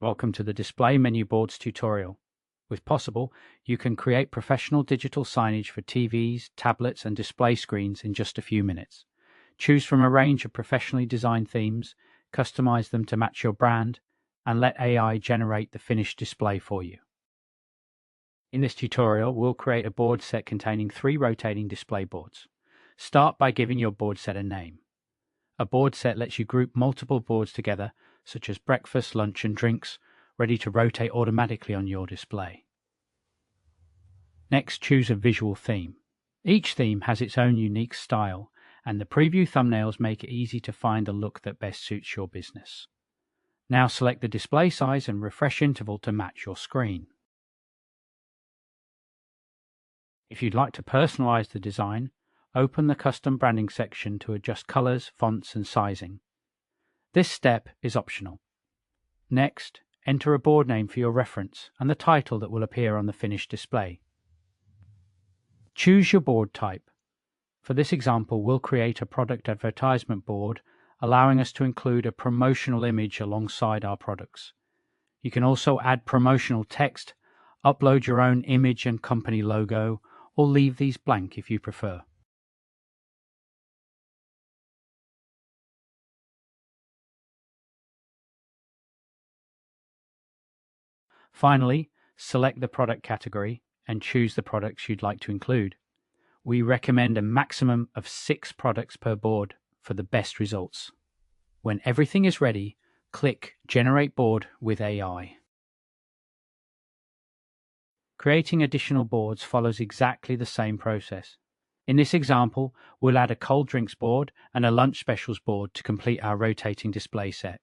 Welcome to the Display Menu Boards tutorial. With POSable, you can create professional digital signage for TVs, tablets, and display screens in just a few minutes. Choose from a range of professionally designed themes, customize them to match your brand, and let AI generate the finished display for you. In this tutorial, we'll create a board set containing 3 rotating display boards. Start by giving your board set a name. A board set lets you group multiple boards together, such as breakfast, lunch, and drinks, ready to rotate automatically on your display. Next, choose a visual theme. Each theme has its own unique style, and the preview thumbnails make it easy to find the look that best suits your business. Now select the display size and refresh interval to match your screen. If you'd like to personalize the design, open the Custom Branding section to adjust colors, fonts, and sizing. This step is optional. Next, enter a board name for your reference and the title that will appear on the finished display. Choose your board type. For this example, we'll create a product advertisement board, allowing us to include a promotional image alongside our products. You can also add promotional text, upload your own image and company logo, or leave these blank if you prefer. Finally, select the product category and choose the products you'd like to include. We recommend a maximum of 6 products per board for the best results. When everything is ready, click Generate Board with AI. Creating additional boards follows exactly the same process. In this example, we'll add a cold drinks board and a lunch specials board to complete our rotating display set.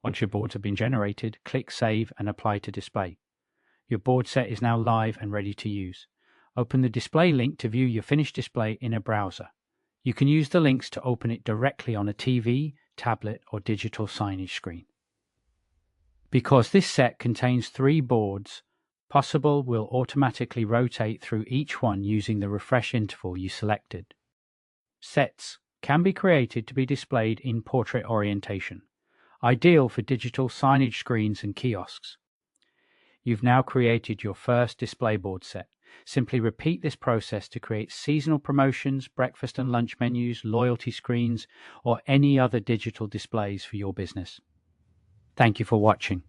Once your boards have been generated, click Save and Apply to Display. Your board set is now live and ready to use. Open the display link to view your finished display in a browser. You can use the links to open it directly on a TV, tablet, or digital signage screen. Because this set contains 3 boards, POSable will automatically rotate through each one using the refresh interval you selected. Sets can be created to be displayed in portrait orientation, ideal for digital signage screens and kiosks. You've now created your first display board set. Simply repeat this process to create seasonal promotions, breakfast and lunch menus, loyalty screens, or any other digital displays for your business. Thank you for watching.